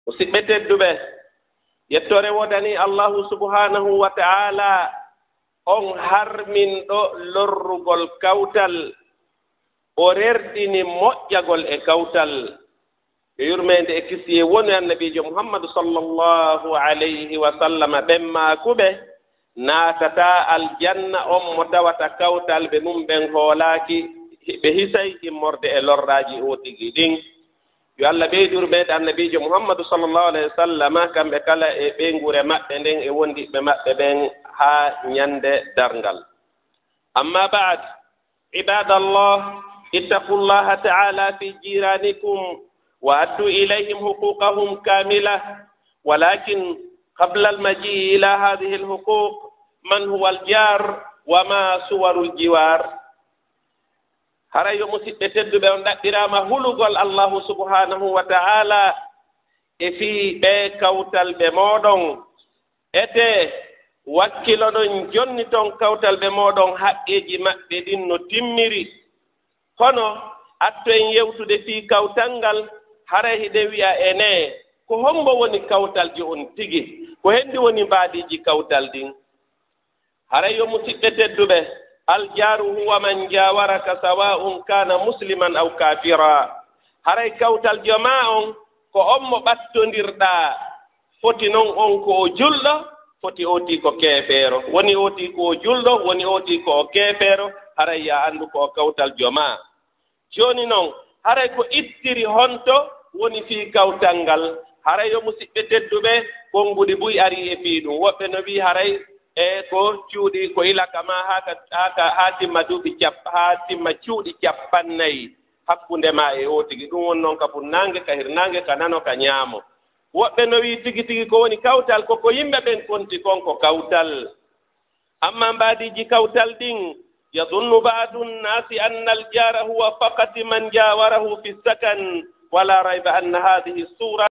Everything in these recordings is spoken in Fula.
musidɓe tedduɓe yettore wodani allahu subhanahu wa ta'ala on harmin ɗo lorrugol kawtal o rerdini moƴƴagol e kawtal e yurmede e kisiye woni annabijo muhammadu sallllahu alayhi wa sallam ɓen maakuɓe naatata aljanna on mo tawata kawtal ɓe mum ɓen hoolaaki ɓe hisay immorde e lorraaji o tigi ɗin yo Allah ɓeydur meɗe annabijo muhammadu sallllahu alayhi wa sallam kamɓe kala e ɓeygure maɓɓe nden e wondiɓe maɓɓe ɓen haa ñande darngal amma baad ibadallah ittaqullaha ta'ala fi jiranikum wa addu ilayhim huquqahum kamila walakin qabla almaji ila hadhihi alhuquq man huwa aljar wa ma suwaru aljiwar haray yo musidɓe tedduɓe on ɗaɓɓirama hulugol allahu subhanahu wa ta'ala e fii ɓe kawtal ɓe moɗon ete wakkilo ɗon jonni ton kawtal ɓe moɗon haqqeji maɓɓe ɗin no timmiri kono atto en yewtude fii kawtal ngal haray hiɗe wiya ene ko hombo woni kawtalji on tigi ko henndi woni mbaadiji kawtal ɗin haray yo musidɓe tedduɓe aljaru huwa man jawaraka sawa'un kana musliman aw kafira haray kawtal joma on ko on mo ɓattondirɗa foti noon on ko o julɗo foti oti ko keefeero woni oti ko o julɗo woni oti ko o keefeero haray ya anndu ko o kawtal joma joni noon haray ko ittiri honto woni fii kawtal ngal haray yo musidɓe tedduɓe konnguɗi buy ari e fii ɗum woɓɓe no wi haray e ko cuuɗi ko ilaka ma haa timma duuɓi haa timma cuuɗi cappannayi hakkunde ma e o tigi ɗum woni noon ka funnaange ka hirnaange ka nano ka ñaamo woɓɓe no wi tigi tigi ko woni kawtal koko yimɓe ɓen konti kon ko kawtal amma mbaadiji kawtal ɗin yadunnu ba'du nnasi anna aljara huwa faqati man jawarahu fi sakan wala rayba anna hadihi sura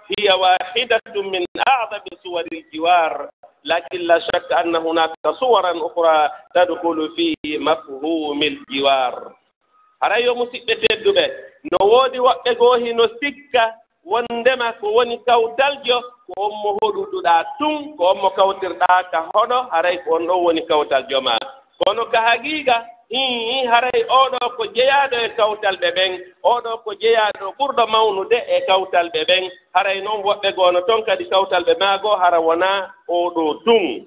hiya wahidatun min a'dami suwari aljiwar لكن لا شك أن هناك صورا أخرى تدخل في مفهوم الجوار هراي مسيبة تدوبة نوودي وقتغوهي نسكة wondema ko woni kawtaljo ko on mo hoɗuɗuɗa tun ko on mo kawtirɗa ka hoɗo haray ko on ɗo woni kawtaljo ma kono ka haqiqa haray oɗo ko jeyaɗo e kawtal ɓe ɓen oɗo ko jeyaɗo ɓurɗo mawnude e kawtal ɓe ɓen haray noon woɓɓe goono toon kadi kawtal ɓe maago hara wona oɗo tun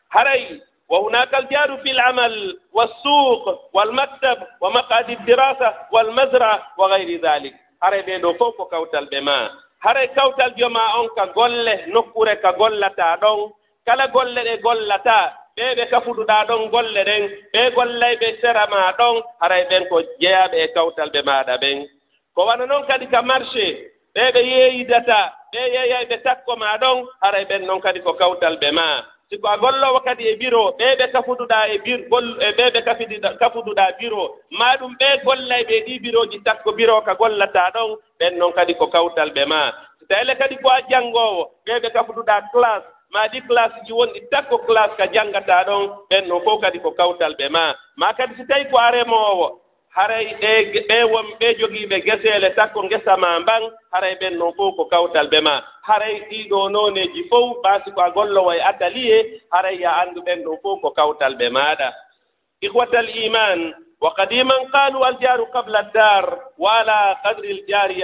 haray wa hunaka aljaru fi l'amal walsuq walmaktab wa maqadi dirasa walmasra wa gayri dhalik haray ɓeɗo fof ko kawtal ɓe ma haray kawtal joma on ka golle nokkure ka gollata ɗon kala golle ɗe gollata ɓe kafuɗuɗa ɗon golle ɗen ɓe gollayɓe sera ma ɗon haray ɓen ko jeyaɓe e kawtal ɓe maɗa ɓen ko wana noon kadi ka marché ɓe yeeyidata ɓe yeyayɓe takko ma ɗon haray ɓen noon kadi ko kawtal ɓe ma siko a gollowo kadi e bureau ɓe kafuɗuɗa e ɓe kafuɗuɗa bureau maɗum ɓe gollayɓe ɗi bureau ji takko bureau ka gollata ɗon ɓen noon kadi ko kawtal ɓe ma so tawile kadi ko a janngowo ɓe kafuɗuɗa classe maɗi classe ji wonɗi takko classe ka janngata ɗon ɓen noon fof kadi ko kawtal ɓe ma kadi so tawi ko a remowo haray ɓe jogiiɓe geseele takko ngesa ma mban haray ɓen noon fof ko kawtal ɓe ma haray ɗiɗo nooneji fof ɓaasi ko a gollowo e atelier haray ya anndu ɓen ɗon fof ko kawtal ɓe maɗa ihwatal iman wa qadiman qalu aljaru qabla addar wa ala qadri aljari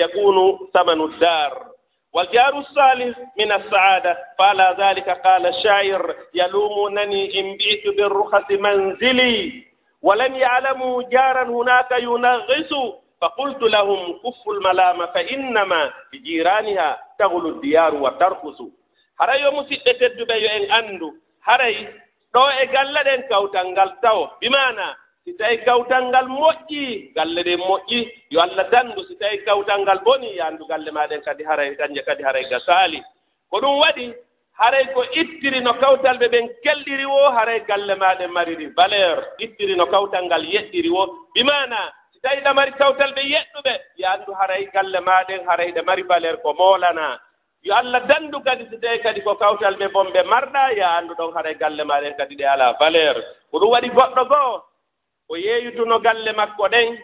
yakunu samanu ddar والجار الصالح من السعادة فعلى ذلك قال الشاعر يلومونني إن بئت بالرخص منزلي ولم يعلموا جارا هناك ينغص فقلت لهم كفوا الملام فإنما بجيرانها تغلو الديار وترخص هراي مسيدة تدبي إن أندو هراي ɗo e galle ɗen kawtal taw bimana si tawi kawtal ngal moƴƴi galle ɗen moƴƴi yo Allah dandu si tawi kawtal ngal boni yandu galle maɗen kadi haray kanje kadi haray ga saali ko ɗum waɗi haray ko ittiri no kawtal ɓe ɓen kelɗiri wo haray galle maɗen mariri valeur ittiri no kawtal ngal yeɗɗiri wo bimana si tawi ɗa mari kawtal ɓe yeɗɗuɓe yandu haray galle maɗen haray ɗe mari valeur ko moolana yo Allah dandu kadi so tawi kadi ko kawtal ɓe bonɓe marɗa ya anndu ɗon haray galle maɗen kadi ɗe ala valeur ko ɗum waɗi goɗɗo goo o yeeyituno galle makko ɗen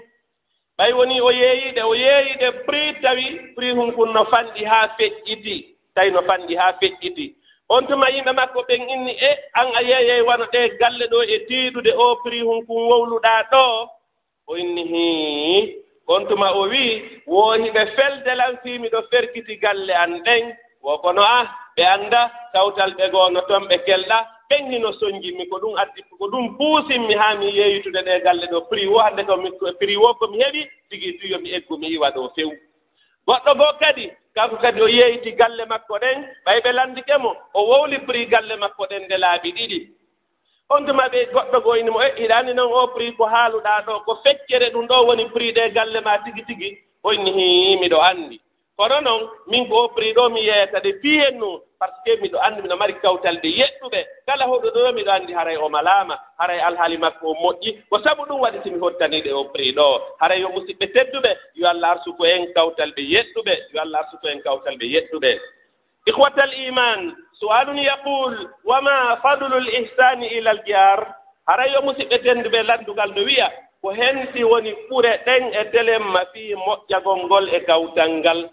ɓay woni o yeeyiɗe prix tawi prix hunkun no fanɗi haa feƴƴiti tawi no fanɗi haa feƴƴiti on tuma yimɓe makko ɓen inni an a yeeyey wano ɗe galle ɗo e tiiɗude o prix hunkun wowluɗaa ɗo o inni hi on tuma o wii woohiɓe feldelan fii miɗo ferkiti galle an ɗen wo kono ɓe annda kawtal ɓe goo no toon ɓe kelɗa ɓen hino soñjimmi ko ɗum addi ko ɗum puusinmi haa mi yeeyitude ɗe galle ɗo prix wo hannde prix wo ko mi heɓi tigi tuyo mi eggu mi iwa ɗo few goɗɗo goo kadi kanko kadi o yeeyti galle makko ɗen ɓay ɓe landike mo o wowli prix galle makko ɗen nde laaɓi ɗiɗi on tuma ɓe goɗɗo goo ini mo hiɗaani noon o prix ko haaluɗaa ɗo ko feccere ɗum ɗo woni prix ɗe galle ma tigi tigi o inni hi miɗo anndi kono noon min ko o prix ɗo mi yeeyata de fii hen num par ce que miɗo anndi miɗo mari kawtalde yeɗɗuɓe kala hoɗo ɗo miɗo anndi haray o malaama haray alhaali makko o moƴƴi ko sabu ɗum waɗi simi hottaniɗe o prix ɗo haray yo musidɓe tedduɓe yo Allah arsuko en kawtalɓe yeɗɗuɓe yo Allah arsuko en kawtalɓe yeɗɗuɓe ihwatal iman su'alun yaqul wama fadlu l ihsani ila l jar haray yo musidɓe tedduɓe landugal no wiya ko hensi woni ɓure ɗen e telemma fii moƴƴagol ngol e kawtal ngal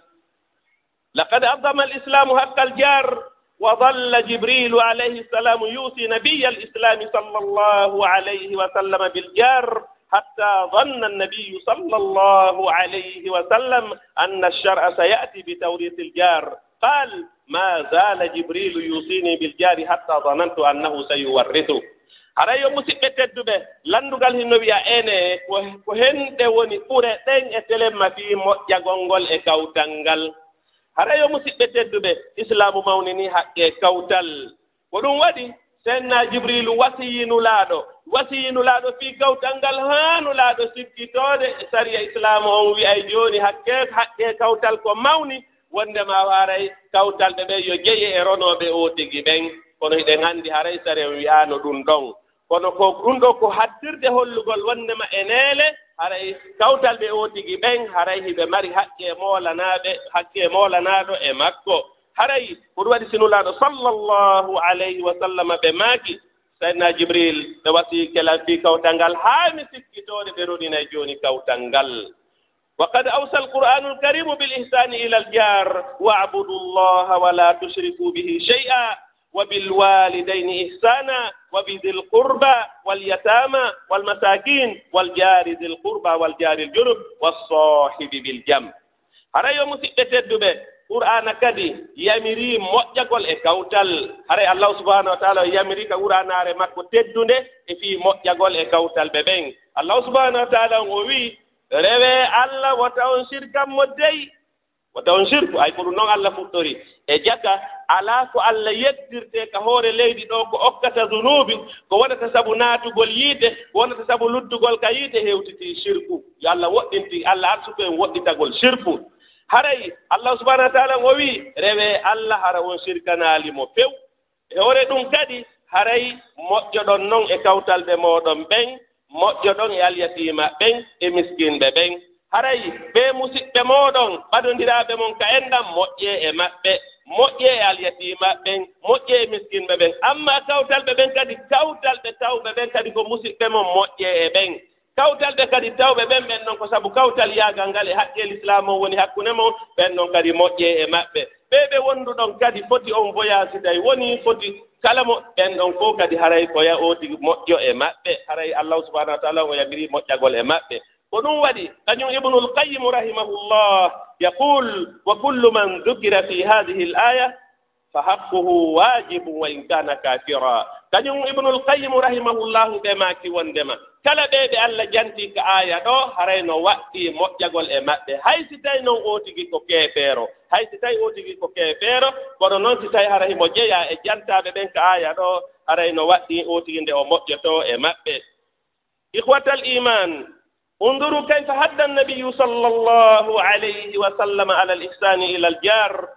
لقد عظم الإسلام حق الجار وظل جبريل عليه السلام يوصي نبي الإسلام صلى الله عليه وسلم بالجار حتى ظن النبي صلى الله عليه وسلم أن الشرع سيأتي بتوريث الجار قال ما زال جبريل يوصيني بالجار حتى ظننت أنه سيورثه haray yo musidɓe tedduɓe landugal hinno wiya ene ko hende woni ɓure ɗen e telemma fii moƴƴagol ngol e kawtal ngal haray yo musidɓe tedduɓe islamu mawnini haqqe kawtal ko ɗum waɗi senna jibrilu wasiyinulaaɗo fii kawtal ngal haanulaaɗo sikkitoode sariya islamu on wi'ay jooni haqqe kawtal ko mawni wondema haray kawtal ɓe ɓen yo jeyi e ronooɓe o tigi ɓen kono hiɗen anndi haray sare wi'aano ɗum ɗon kono ko ɗum ɗo ko haddirde hollugol wondema e neele haray kawtal ɓe o tigi ɓen haray hiɓe mari haqqe moolanaaɗo e makko haray ko ɗum waɗi sinulaaɗo sallllahu alayhi wa sallam ɓe maaki sayyidina jibril ɓe wasi kelan fii kawtal ngal haa mi sikkitoode ɓe roɗinay jooni kawtal ngal وقد أوصى القرآن الكريم بالإحسان إلى الجار واعبدوا الله ولا تشركوا به شيئا وبالوالدين إحسانا وبذي القربى واليتامى والمساكين والجار ذي القربى والجار الجنب والصاحب بالجنب haray yo musidɓe tedduɓe qur'ana kadi yamiri moƴƴagol e kawtal haray allah subhanahu wa taala yamiri ka qur'anare makko teddunde e fii moƴƴagol e kawtal ɓe ɓen allah subhanahu wa taala o wii rewe allah wota on shirkan mo deyi wota on shirku ay ko ɗum noon allah fuɗɗori e jaka alaa ko allah yettirte ka hoore leydi ɗo ko okkata zunubi ko waɗata sabu naatugol yiite ko waɗata sabu luddugol ka yiite hewtiti shirku yo allah woɗɗinti allah arsuko en woɗɗitagol shirku haray allah subahanahu wa taala o wii rewe allah hara on shirkanaalimo few e hoore ɗum kadi haray moƴƴoɗon noon e kawtalɓe mooɗon ɓen moƴƴoɗon e alyatiima ɓen e miskinɓe ɓen haray ɓe musidɓe mooɗon ɓadondiraaɓe mon ka enɗam moƴƴee e maɓɓe moƴƴee e alyatiima ɓen moƴƴee e miskinɓe ɓen amma kawtalɓe ɓen kadi kawtalɓe tawɓe ɓen kadi ko musidɓe mon moƴƴee e ɓen kawtalɓe kadi tawɓe ɓen ɓen noon ko sabu kawtal yaagal ngal e haqqe l'islam on woni hakkunde mon ɓen noon kadi moƴƴee e maɓɓe ɓe wonduɗon kadi foti on voyage tawi woni foti kala mo ɓen ɗon fof kadi haray ko ya o tigi moƴƴo e maɓɓe haray allah subahanahu wa taala o yamiri moƴƴagol e maɓɓe ko ɗum waɗi kañum ibnul qayyim rahimahullah yaqul wa kullu man dhukira fi hadihi l aya fa haqquhu wajibun wa in kana kafira kañum ibnul qayyim rahimahullahu ɓe maaki wondema kala ɓe allah janti ka aya ɗo haray no waɗɗi moƴƴagol e maɓɓe hay si tawi noon o tigi ko keefeero hay si tawi o tigi ko keefeero kono noon si tawi hara himo jeeya e jantaɓe ɓen ka aya ɗo haray no waɗɗi o tigi nde o moƴƴoto e maɓɓe ihwatal iman انظروا كيف حد النبي صلى الله عليه وسلم على الإحسان إلى الجار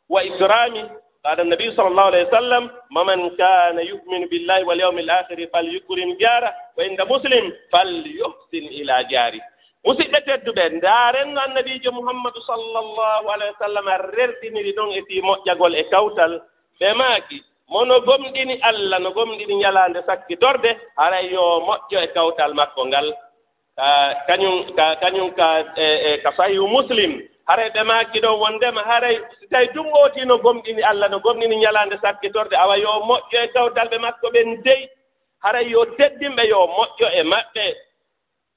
وإكرامه قال النبي صلى الله عليه وسلم ومن كان يؤمن بالله واليوم الآخر فليكرم جاره وعند مسلم فليحسن إلى جاره musidɓe tedduɓe ndaaren annabiijo muhammadu sallllahu alayhi wa sallam rerdiniri ɗon e fii moƴƴagol e kawtal ɓe maaki mono gomɗini allah no gomɗini ñalaande sakkitorde haray yo moƴƴo e kawtal makko ngal kañum ka sahihu muslim haray ɓe maaki ɗo wondema haray so tawi jungooti no gomɗini Allah no gomɗini ñalaande sakkitorde awa yo moƴƴo e kawtal ɓe makko ɓen dey haray yo teddimɓe yo moƴƴo e maɓɓe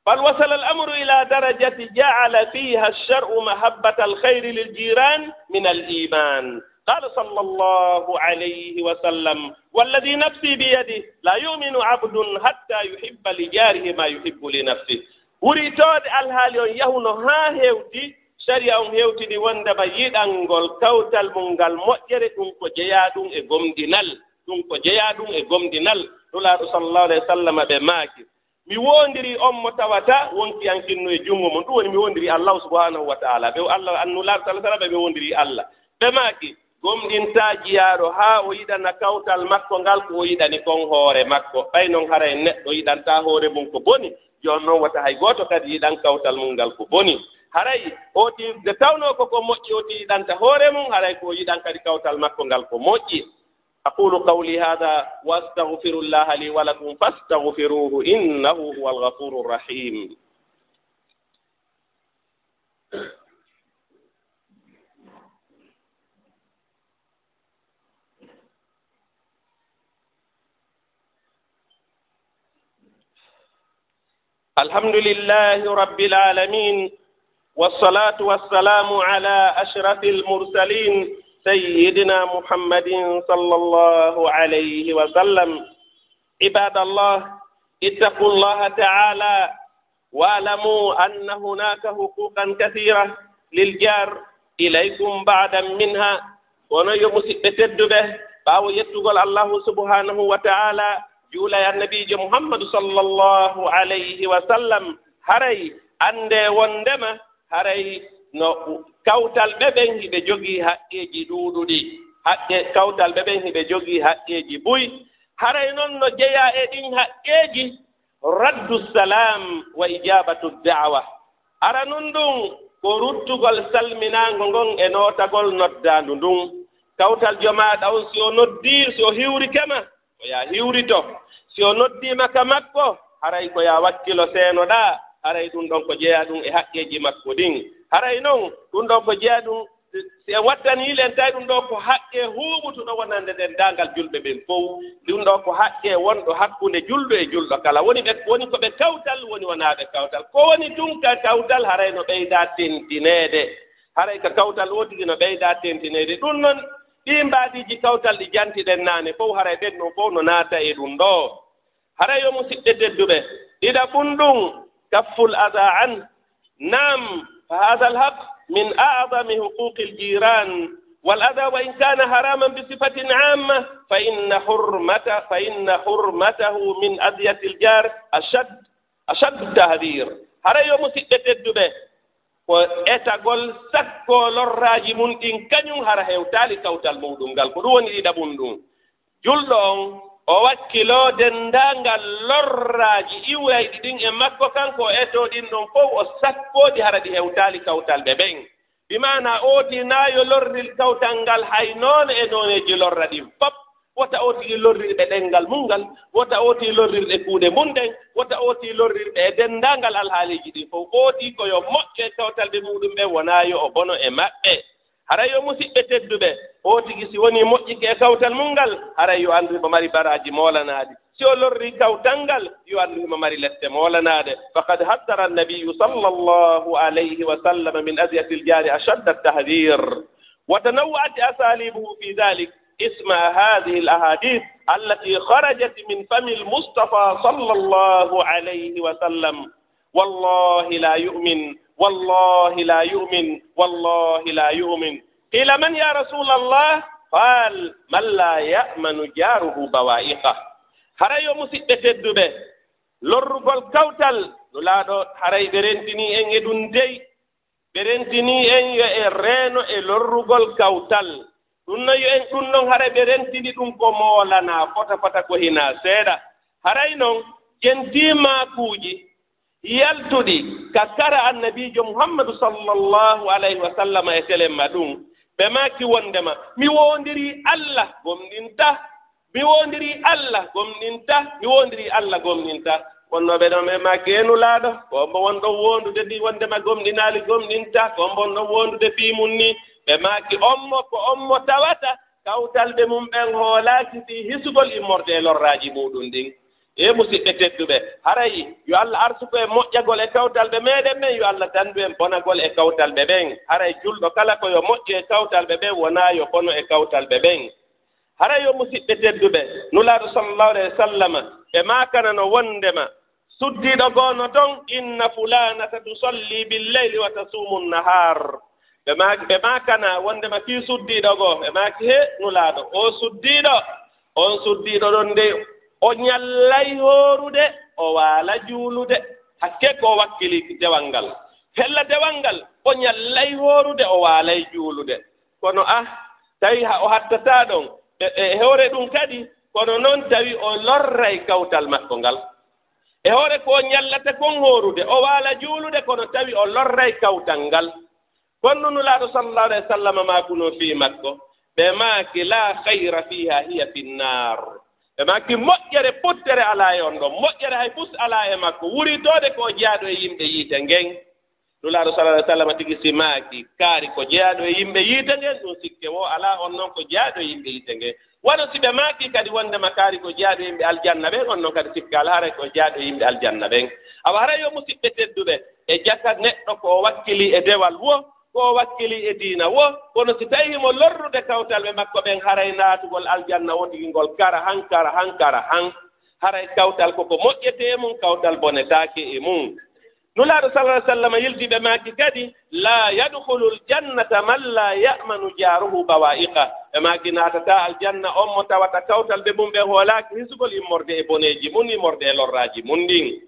bal wasala al amru ila darajati ja'ala fiha alshar'u mahabbata alkhayri liljiran min aliman قال صلى الله عليه وسلم والذي نفسي بيده لا يؤمن عبد حتى يحب لجاره ما يحب لنفسه وريتود الحال يهون ها هewti sharia on hewtini wondema yiɗangol kawtal mum ngal moƴƴere ɗum ko jeyaa ɗum e gomɗinal nulaaɗo sallallahu alayhi wa sallam ɓe maaki mi wondiri on mo tawata wonki an kinno e junngo mum ɗum woni mi wondiri allahu subhanahu wa taala ɓe allah annulaaɗo sallah sallam ɓe wondiri allah ɓe maaki gomɗinta jiyaaɗo haa o yiɗana kawtal makko ngal ko o yiɗani kon hoore makko ɓay noon haray neɗɗo yiɗanta hoore mum ko boni jooni noon wata hay gooto kadi yiɗan kawtal mum ngal ko boni haray oti nde tawno koko moƴƴi oti yiɗanta hoore mum haray ko yiɗan kadi kawtal makko ngal ko moƴƴi aqulu qawli hada wa astaghfirullaha li wa lakum fastaghfiruhu innahu huwa alghafuru rrahim alhamdulillahi rabbil alamin والصلاة والسلام على أشرف المرسلين سيدنا محمد صلى الله عليه وسلم عباد الله اتقوا الله تعالى واعلموا أن هناك حقوقا كثيرة للجار إليكم بعدا منها ونيوم ستدبه باو يتقل الله سبحانه وتعالى جولة النبي محمد صلى الله عليه وسلم هري ande wondema haray no kawtal ɓeɓen hiɓe jogii haqqeeji ɗuuɗuɗi kawtal ɓeɓen hiɓe jogii haqqeeji buy haray noon no jeyaa e ɗin haqqeeji raddu salam wa ijabatu da'wa ara nun ɗum ko ruttugol salminaango ngon e nootagol noddaandu ndun kawtal jomaaɗa on si o noddii si o hiwrikema ko yaa hiwrito si o noddiima ka makko haray ko yaa wakkilo seenoɗaa haray ɗum ɗon ko jeyaa ɗum e haqqeeji makko ɗin haray noon ɗum ɗon ko jeyaa ɗum si wattaniilen tawi ɗum ɗo ko haqqe huuɓutuɗo wonande denndaangal julɓe ɓen fof ɗum ɗo ko haqqe wonɗo hakkunde julɗo e julɗo kala woni ko ɓe kawtal woni wonaaɓe kawtal ko woni tun ka kawtal haray no ɓeydaa tentineede haray ka kawtal wotigi no ɓeydaa tentineede ɗum noon ɗii mbaadiiji kawtal ɗi jantiɗen naane fof haray ɗen ɗum fof no naata e ɗum ɗo haray yo musidɓe tedduɓe ɗiɗa ɓun ɗum كف الأذى عنه نعم فهذا الحق من أعظم حقوق الجيران والأذى وإن كان حراما بصفة عامة فإن حرمته من أذية الجار أشد التهذير هذا يوم ستة الدبة وإتقول سكو للراجي منتين كنيون هذا هيوتالي كوتال مودون قال كدوان إذا بندون جلون o wakkilo denndaangal lorraaji iwayɗi ɗin e makko kanko etoo ɗin ɗon fof o sakkooji hara ɗi hewtaali kawtal ɓe ɓen bimana ooti naayo lorril kawtal ngal hay noon e nooneeji lorra ɗin fof wota ooti lorrirɓe ɗenngal mum ngal wota ooti lorrirɓe kuuɗe mum ɗen wota ooti lorrirɓe e denndaangal alhaaliiji ɗin fof ooti ko yo moƴƴe kawtal ɓe muɗum ɓe wonaa yo o bono e maɓɓe haray yo musidɓe tedduɓe o tigi si woni moƴƴike e kawtal mum ngal haray yo anndu himo mari baraji moolanaaɗi si o lorri kawtal ngal yo anndu himo mari lette moolanaaɗe faqad haddara annabiyu sallllahu alayhi wa sallam min adiyati ljari ashadda altahdir wa tanawwa'at asalibuhu fi dhalik اسمع هذه الأحاديث التي خرجت من فم المصطفى صلى الله عليه وسلم والله لا يؤمن والله لا يؤمن والله لا يؤمن قيل من يا رسول الله قال من لا يأمن جاره بوائقه haray yo musidɓe tedduɓe lorrugol kawtal no laaɗo haray ɓe rentini en e ɗum dey ɓe rentini en yo e reeno e lorrugol kawtal ɗum no yo en ɗum noon haray ɓe rentini ɗum ko moolana fota fota ko hina seeɗa haray noon jentimakuuji yaltuɗi ka kara annabijo muhammadu sallllahu alayhi wa sallam e telemma ɗum ɓe maaki wondema mi wondiri allah gomɗinta mi wondiri allah gomɗinta mi wondiri allah gomɗinta wonno ɓe ɗon ɓe ma keenu laaɗo ko mbo wonɗo wondude ndi wondema gomɗinaali gomɗinta ko mbonɗo wondude fii mum ni ɓe maaki ommo ko ommo tawata kawtalɓe mum ɓen hoolaaki si hisugol immorde e lorraaji muɗum ɗin e musidɓe tedduɓe haray yo Allah arsuko e moƴƴagol e kawtalɓe meeɗen ɓen yo Allah dandu en bonagol e kawtalɓe ɓen haray julɗo kala ko yo moƴƴu e kawtalɓe ɓen wonaa yo bono e kawtalɓe ɓen haray yo musidɓe tedduɓe nulaaɗo sallallahu alayhi wa sallam ɓe maakana no wondema suddiiɗo goono ton inna fulanata tusalli billeyli wa tasumu nnahar ɓe maakana wondema fii suddiiɗo goo ɓe maaki he nulaaɗo o suddiiɗo on suddiiɗo ɗon nde o ñallay hoorude o waala juulude hakke ko wakkili dewal ngal hella dewal ngal o ñallay hoorude o waalay juulude kono tawi o hattataa ɗon e hoore ɗum kadi kono noon tawi o lorray kawtal makko ngal e hoore ko ñallata kon hoorude o waala juulude kono tawi o lorray kawtal ngal kono nulaaɗo sallallahu alayhi wa sallam maakuno fii makko ɓe maaki la khayra fiha hiya finnar ɓe maaki moƴƴere puttere alaa e on ɗon moƴƴere hay pus alaa e makko wuritoode ko jeyaaɗo e yimɓe yiite ngen nulaaɗo sallallahu alayhi wa sallam tigi si maaki kaari ko jeyaaɗo e yimɓe yiite ngen ɗum sikke wo alaa on noon ko jeyaaɗo e yimɓe yiite ngen wano si ɓe maaki kadi wondema kaari ko jeyaaɗo e yimɓe aljanna ɓen on noon kadi sikkal haray ko jeyaaɗo e yimɓe aljanna ɓen awa haray yo musidɓe tedduɓe e jaka neɗɗo ko wakkili e dewal wo ko wakkili e diina wo kono si tawii mo lorrude kawtalɓe makko ɓen haray naatugol aljanna wonɗigi ngol kara han haray kawtal koko moƴƴetee mum kawtal bonetaake e mum nulaaɗo sallallahu alayhi wa sallam yildiɓe maaki kadi la yadkhulu ljannata man la ya'manu jaaruhu bawa'iqa ɓe maaki naatata aljanna on mo tawata kawtalɓe mum ɓe hoolaaki hisugol immorde e boneeji mum immorde e lorraaji mum ndin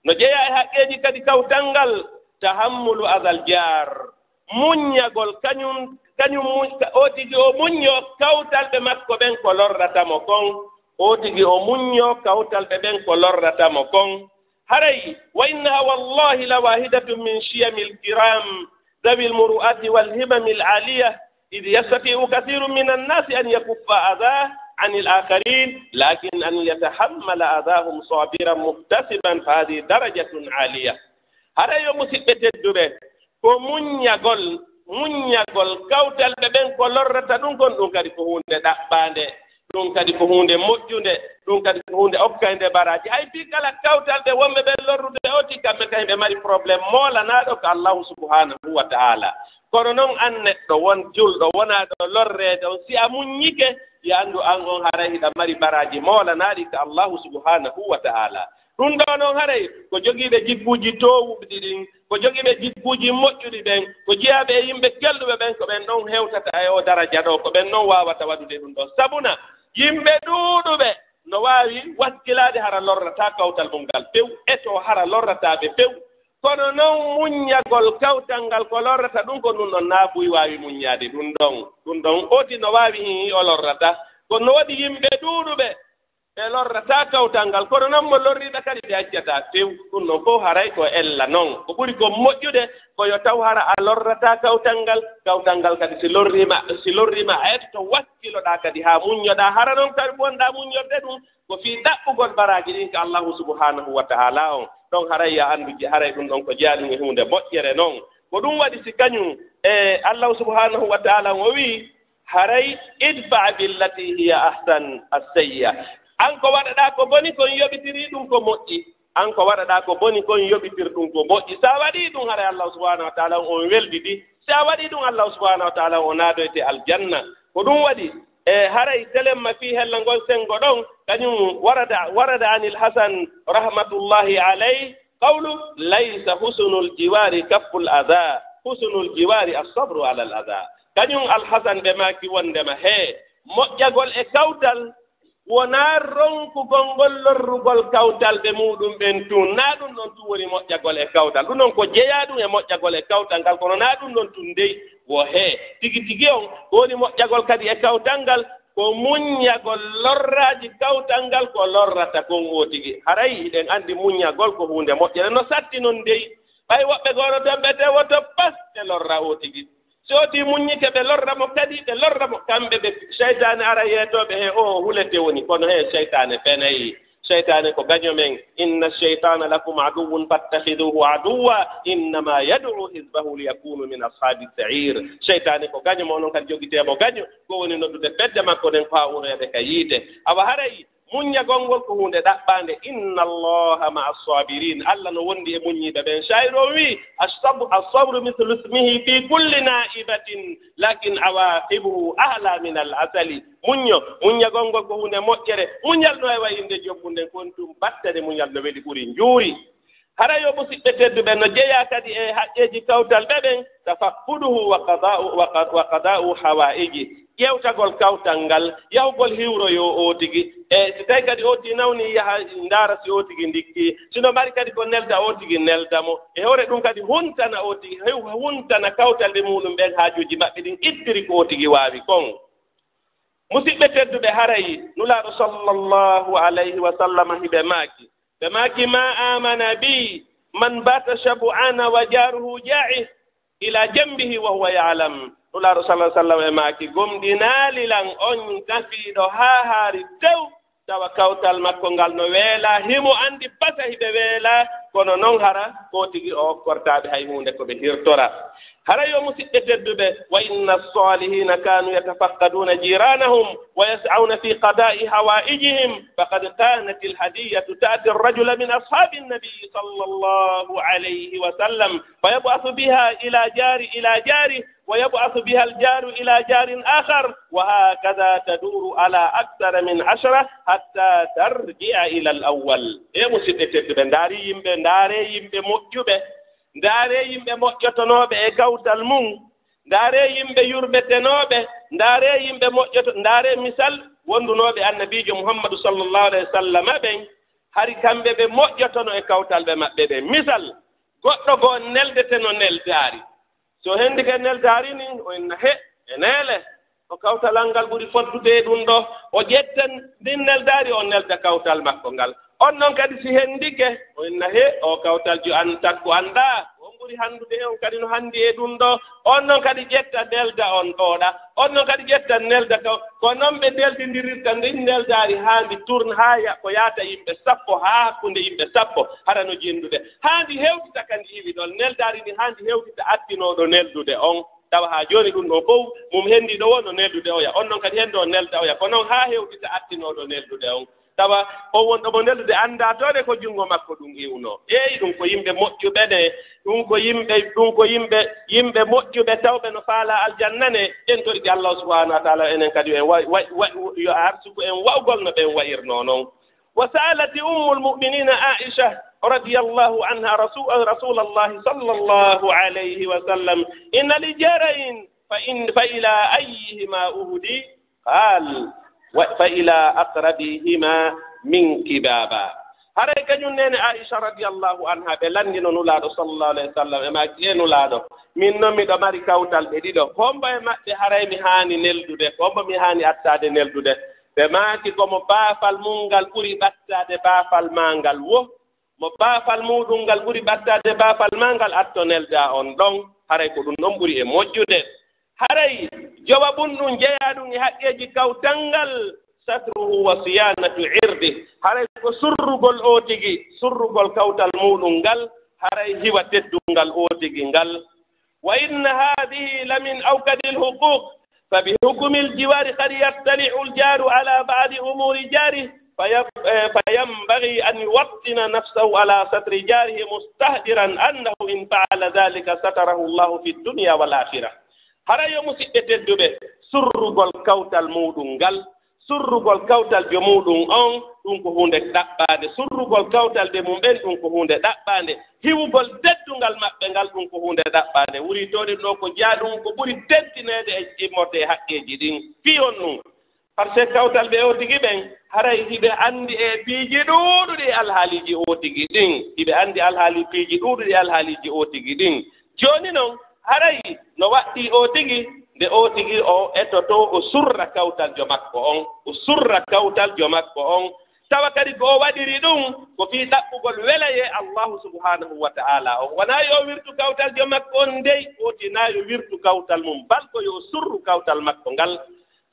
no jeeya e haqqeeji kadi kawtal ngal tahammulu adal jaar muññagol kañum o tigi o muñño kawtalɓe makko ɓen ko lorratamo kon o tigi o muñño kawtalɓe ɓen ko lorratamo kon haray wa innaha wallahi la wahidatun min chiyami lkiram dawi lmuru'ati walhimami laliya id yastatiu kathiru min annasi an yakuffa adah an ilakharin lakin an yatahammala adahum sabiran muhtasiban fa hadihi darajatun aliya haray yo musidɓe tedduɓe ko muññagol kawtalɓe ɓen ko lorrata ɗum kon ɗum kadi ko hunde ɗaɓɓaande ɗum kadi ko hunde moƴƴunde ɗum kadi ko hunde okkande baraji hay fii kala kawtalɓe wonɓe ɓen lorrude oti kamɓe kañ ɓe mari probléme moolanaaɗo ko allahu subhanahu wa taala kono noon an neɗɗo won julɗo wonaaɗo lorreede on si a muññike yo anndu an on haray hiɗa mari baraji moolanaaɗi ko allahu subhanahu wa taala ɗum ɗo noon haray ko jogiiɓe jigguuji toowuɗi ɗin ko jogiiɓe jigguuji moƴƴuɗi ɓen ko jeyaaɓe e yimɓe kelluɓe ɓen ko ɓen ɗon hewtata e o daraja ɗo ko ɓen ɗon waawata waɗude ɗum ɗo sabuna yimɓe ɗuuɗuɓe no waawi wakkilaade hara lorrataa kawtal mum ngal few eto hara lorrataaɓe few kono noon muññagol kawtal ngal ko lorrata ɗum ko ɗum ɗon naabuy waawi muññaade ɗum ɗon oti no waawi hihi o lorrata kono no waɗi yimɓe ɗuuɗuɓe ɓe lorrataa kawtal ngal kono noon mo lorriiɗa kadi ɓe accataa few ɗum ɗon fof haray ko ella noon ko ɓuri ko moƴƴude ko yo taw hara a lorrataa kawtal ngal kadi si lorriima a etto wakkiloɗaa kadi haa muññoɗaa hara noon kadi wonɗaa muññorde ɗum ko fii ɗaɓɓugol baraaji ɗin ko allahu subhanahu wa taala on ɗon haray ya anndu haray ɗum ɗon ko jeyaɗum e hunde moƴƴere noon ko ɗum waɗi si kañum e allahu subhanahu wa taala o wii haray idfa billati hiya ahsan assayya an ko waɗaɗaa ko boni kon yoɓitirii ɗum ko moƴƴi an ko waɗaɗaa ko boni kon yoɓitir ɗum ko moƴƴi so a waɗii ɗum haray allahu subahanahu wa taala on weldidi so a waɗii ɗum allahu subahanahu wa taala o naadoyte aljanna ko ɗum waɗi e haray telemma fii hella ngol sengo ɗon kañum warada anil hasan rahmatullahi alayh qawlu laysa husnul jiwari kafful ada husnul jiwari assabru ala al ada kañum alhasan ɓe maaki wondema he moƴƴagol e kawtal wonaa ronkugol ngol lorrugol kawtalɓe muɗum ɓen tun naa ɗum ɗon tun woni moƴƴagol e kawtal ɗum noon ko jeyaa ɗum e moƴƴagol e kawtal ngal kono naa ɗum ɗon tun dey wo hee tigi tigi on ko woni moƴƴagol kadi e kawtal ngal ko muññagol lorraaji kawtal ngal ko lorrata kon o tigi haray hiɗen anndi muññagol ko huunde moƴƴere no satti noon dey ɓay woɓɓe goono tan ɓe tewoto pas ɓe lorra o tigi sooti muññike ɓe lorra mo kadi ɓe lorra mo kamɓe ɓe seytane ara yeetooɓe he o hulete woni kono he seytane fenayi shaytane ko gaño men inna shaytana lakum aduwwun fattakhiduhu aduwwa innama yad'u hizbahu liyakunu min ashabi sa'ir shaytane ko gaño mo non kan jogitemo gaño ko woni noddude bedde makko den fawurede ka yiite awa haray muññagolngol ko hunde ɗaɓɓande inna allaha ma assabirin allah no wondi e muññiɓe ɓen shayro wi assabru mithlu ismihi fi kulli na'ibatin lakin awaqibuhu ahla min al asali muññagolngol ko hunde moƴƴere muñal no e wayinde jobbunden kon tum battede muñal no weɗi ɓuri njuuri hara yo musidɓe tedduɓe no jeeya kadi e haqqeji kawtal ɓe ɓen tafakkuduhu wa qada'u hawaiji ƴewtagol kawtal ngal yahugol hiwro yo o tigi e so tawi kadi o tigi nawni yaha ndaara si o tigi ndikki sino mari kadi ko nelda o tigi neldamo e hewre ɗum kadi huntana o tigi huntana kawtalde muɗum ɓen haajuji maɓɓe ɗin ittiri ko o tigi waawi kon musidɓe tedduɓe harayi nulaaɗo sallllahu alayhi wa sallam hiɓe maaki ɓe maaki ma amana bi man bata shabu'ana wa jaruhu ja'i ila jambihi wa huwa ya'lam nulaaɗo sallah sallam e maaki gomɗinaalilan on gafiiɗo haa haari tew tawa kawtal makko ngal no weela himo anndi basa hiɓe weela kono noon hara ko tigi o hokkortaaɓe hay hunde ko ɓe hirtora hara yo musidɓe tedduɓe wa inna salihina kanu yatafaqqaduna jiranahum wa yas'auna fi qada'i hawaijihim faqad kanat alhadiyatu ta'ti arrajula min ashabi an-nabi sallallahu alayhi wa sallam fayab'athu biha ila jari ويبعث بها الجار إلى جار آخر وهكذا تدور على أكثر من 10 حتى ترجع إلى الأول إيه مسيدة بنداري يمبي ndare yimɓe moƴƴuɓe ndare yimɓe moƴƴotonoɓe e kawtal mum ndare yimɓe yurɓetenoɓe ndare yimɓe moƴƴoto ndare misal wondunoɓe annabijo muhammadu sallallahu alayhi wa sallam ɓen hari kamɓe ɓe moƴƴotono e kawtalɓe maɓɓe ɓe misal goɗɗo goo neldeteno neldaari so hendi ke neldaari ni o inna he e neele o kawtalal ngal ɓuri foddude ɗum ɗo o ƴetten ndin neldaari o nelda kawtal makko ngal on noon kadi si hendike o inna he o kawtaljo an takko annda on ɓuri hanndude on kadi no hanndi e ɗum ɗo on noon kadi ƴetta nelda on ɗooɗa on noon kadi ƴetta nelda ko noon ɓe neldindirirta ndin neldaari haandi tourne haa ko yaata yimɓe 10 haa hakkunde yimɓe 10 hara no jenndude haandi hewtita kandi iwi ɗon neldaari ndi haandi hewtita attinooɗo neldude on tawa haa jooni ɗum ɗo fof mum henndiiɗo wo no neldude oya on noon kadi hennde o nelda oya ko noon haa hewtita attinooɗo neldude on tawa o wonɗo mo neldude anndaatoode ko junngo makko ɗum iwno eeyi ɗum ko yimɓe moƴƴuɓe ne ɗum ko yimɓe moƴƴuɓe tawɓe no faala aljanna ne en toriɗi allah subahanahu wa taala enen kadi en yo arsugo en wawgol no ɓen wayirno noon wa saalati ummu lmuminina aicha radiyallahu anha rasulallahi sallllahu alayhi wa sallam inna li jarain fa ila ayihima uhdi qal fa ila aqrabihima minki baba haray kañum nene aicha radiyallahu anha ɓe lanndino nulaaɗo sallallahu alayhi wa sallam e maaki e nulaaɗo min noon miɗo mari kawtal ɓe ɗiɗo hombo e maɓɓe haray mi haani neldude hombo mi haani attaade neldude ɓe maaki komo baafal mum ngal ɓuri ɓattaade baafal maa ngal wo mo baafal muɗum ngal ɓuri ɓattaade baafal maa ngal atto nelda on ɗon haray ko ɗum ɗon ɓuri e moƴƴude haray jowa ɓum ɗum jeyaa ɗum e haqqeeji kawtal ngal satruhu wa siyanatu irdi haray ko surrugol o tigi surrugol kawtal muɗum ngal haray hiwa teddungal o tigi ngal wa inna hadihi lamin awkadi lhuquq فبحكم الجوار قد يطلع الجار على بعض أمور جاره فينبغي أن يوطن نفسه على ستر جاره مستهدرا أنه إن فعل ذلك ستره الله في الدنيا والآخرة هذا يوم سيئة surrugol kawtal muɗum ngal surrugol kawtal ɓe muɗum on ɗum ko hunde ɗaɓɓade surrugol kawtal ɓe mum ɓen ɗum ko hunde ɗaɓɓade hiwugol teddungal maɓɓe ngal ɗum ko hunde ɗaɓɓade wuritoɗe ɗo ko jaa ɗum ko ɓuri teddinede e immorde e haqqeji ɗin fiyon ɗum par ce que kawtal ɓe o tigi ɓen haray hiɓe anndi e piiji ɗuuɗuɗi e alhaaliji o tigi ɗin hiɓe anndi alhaali piiji ɗuuɗuɗi e alhaaliji o tigi ɗin jooni noon haray no waɗɗi o tigi nde o tigi o etoto o surra kawtaljo makko on o surra kawtaljo makko on tawa kadi ko o waɗiri ɗum ko fii ɗaɓɓugol welaye allahu subhanahu wa ta'ala o wonaa yo wirtu kawtaljo makko on ndey o tinaa yo wirtu kawtal mum bal ko yo surru kawtal makko ngal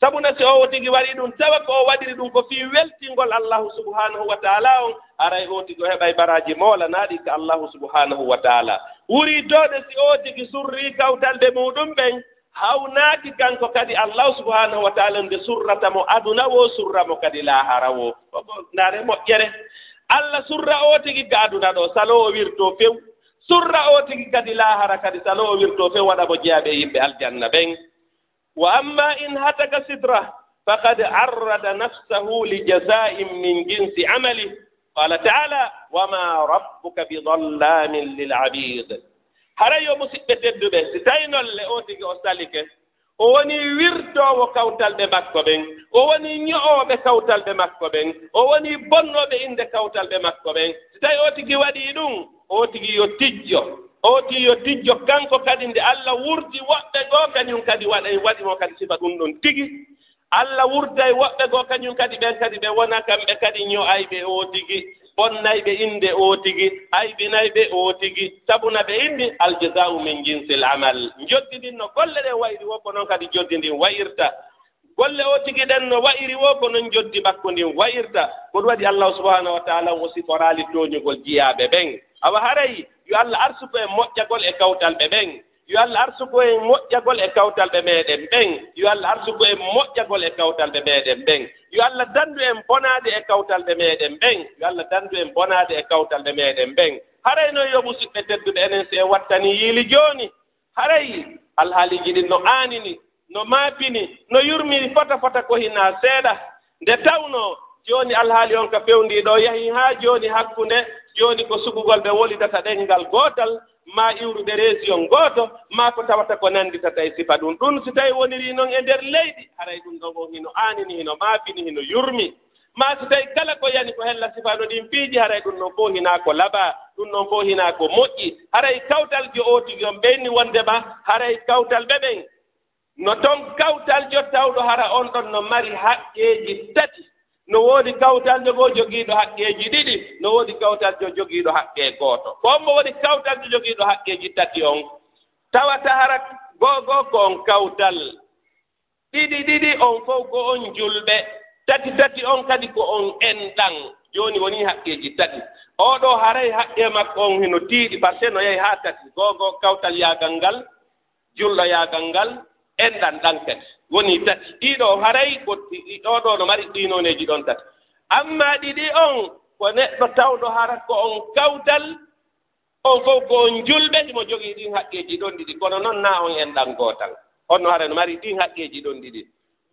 sabuna si o tigi waɗi ɗum tawa ko o waɗiri ɗum ko fii weltingol allahu subhanahu wa taala on aray o tigi o heɓay baraji moolanaɗi ko allahu subhanahu wa taala wuri tooɗe si o tigi surri kawtalɓe muɗum ɓen hawnaaki kanko kadi allahu subhanahu wa taala nde surrata mo aduna wo surra mo kadi laahara wo naare moƴƴere allah surra o tigi ga aduna ɗo salo o wirto few surra o tigi kadi laahara kadi salo o wirto few waɗa mo jeyaɓe yimɓe aljanna ɓen wa amma in hataka sidra faqad arrada nafsahu li jaza'in min jinsi amali qala taala wama rabbuka bidallamin lil abid haray yo musidɓe tedduɓe si tawi nolle o tigi o salike o woni wirtowo kawtalɓe makko ɓen o woni ño'oɓe kawtalɓe makko ɓen o woni bonnoɓe inde kawtalɓe makko ɓen si tawi o tigi waɗi ɗum o tigi yo tijjo o tigi yo tijjo kanko kadi nde allah wurti woɓɓe goo kañum kadi waɗimo kadi sifa ɗum ɗon tigi allah wurday woɓɓe goo kañum kadi ɓen kadi ɓe wona kamɓe kadi ño'ayɓe o tigi bonnayɓe inde o tigi aybinayɓe o tigi sabuna ɓe inni aljazau min jinsil amal joddidin no golle ɗe wayri wo ko noon kadi joddi ndin wayirta golle o tigi ɗen no wayiri wo ko noon joddi makko ndin wayirta ko ɗum waɗi allahu subahanahu wa taala o siforali toñugol jiyaɓe ɓen awa haray yo allah arsuko e moƴƴagol e kawtalɓe ɓen yo allah arsuko e moƴƴagol e kawtalɓe meɗen ɓen yo allah arsuko e moƴƴagol e kawtalɓe meɗen ɓen yo allah dandu en bonade e kawtalɓe meɗen ɓen yo allah dandu en bonade e kawtalɓe meɗen ɓen haray noon yo musidɓe tedduɓe enen si en wattani yiili jooni haray alhaaliji ɗin no aanini no maapini no yurmini fota fota ko hina seeɗa nde tawno jooni alhaali on ka fewndiɗo yahi haa jooni hakkunde jooni ko sugugol ɓe wolidata ɗenngal gootal ma iwruɓe région gooto ma ko tawata ko nannditata e sifa ɗum ɗum si tawi woniri noon e ndeer leydi haray ɗum ɗon on hino aanini hino maafini hino yurmi ma si tawi kala ko yani ko hella sifano ɗin piiji haray ɗum noon fof hinaa ko laɓa ɗum noon fof hinaa ko moƴƴi haray kawtal jo o tigi on ɓeyni wondema haray kawtal ɓe ɓen no toon kawtal jo tawɗo hara on ɗon no mari haqqeeji tati no woodi kawtal jogoo jogiiɗo haqqeeji ɗiɗi no woodi kawtal jo jogiiɗo haqqe gooto ko on mo woni kawtal jo jogiiɗo haqqeeji tati on tawata hara goo ko on kawtal ɗiɗi on fof ko on julɓe tati on kadi ko on enɗan jooni woni haqqeeji tati oɗo haray haqqe makko on hino tiiɗi par ce no yahi haa tati goo kawtal yaagal ngal julɗo yaagal ngal enɗan ɗan kadi woni tati ɗiɗo haray ko oɗo no mari ɗinoneji ɗon tati amma ɗiɗi on ko neɗɗo tawɗo hara ko on kawtal on fof ko on julɓe himo jogii ɗin haqqeji ɗon ɗiɗi kono noon na on enɗan gootal on no hara no mari ɗin haqqeji ɗon ɗiɗi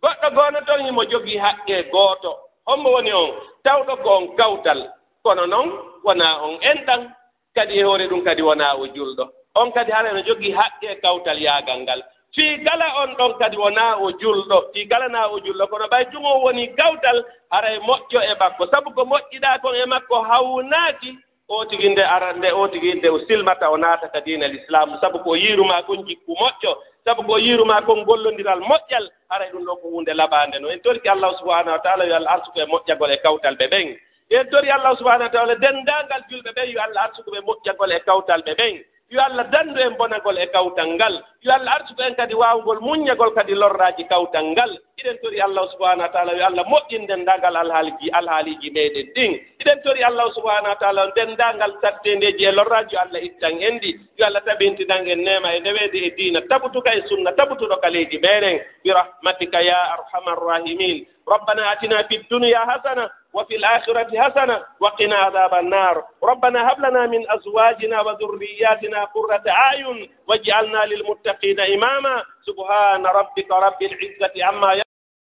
goɗɗo goono toon himo jogii haqqe gooto hommo woni on tawɗo ko on kawtal kono noon wona on enɗan kadi e hoore ɗum kadi wona o julɗo on kadi hara no jogii haqqe kawtal yaagal ngal fii kala on ɗon kadi wonaa o julɗo fii kala naa o julɗo kono ɓay jungo woni kawtal haray moƴƴo e makko sabu ko moƴƴiɗaa kon e makko hawnaaki o tigi nde arande o tigi nde o silmata o naata ka diina l'islamu sabu ko yiirumaa kon jikku moƴƴo sabu ko yiirumaa kon gollondiral moƴƴal haray ɗum ɗo ko hunde laɓaande no en torki allahu subahanahu wa taala yo allah arsuko e moƴƴagol e kawtal ɓe ɓen en tori allahu subahanahu wa taala denndaangal julɓe ɓen yo allah arsuko ɓe moƴƴagol e kawtal ɓe ɓen yo allah dandu en bonagol e kawtal ngal yo allah arsuko en kadi waawgol muññagol kadi lorraaji kawtal ngal iɗen tori allahu subahanahu wa taala yo allah moƴƴin denndaangal alhaaliji meɗen ɗin iɗen tori allahu subahanahu wa taala denndaangal sattendeji e lorraaji yo allah ittan en ɗi yo allah tabintinan en nema e ndeweede e diina tabutuka e sunna tabutuɗo ka leydi meɗen birahmatika ya arhamar rahimin ربنا آتنا في الدنيا حسنة وفي الآخرة حسنة وقنا عذاب النار ربنا هب لنا من أزواجنا وذرياتنا قرة أعين واجعلنا للمتقين إماما سبحان ربك رب العزة عما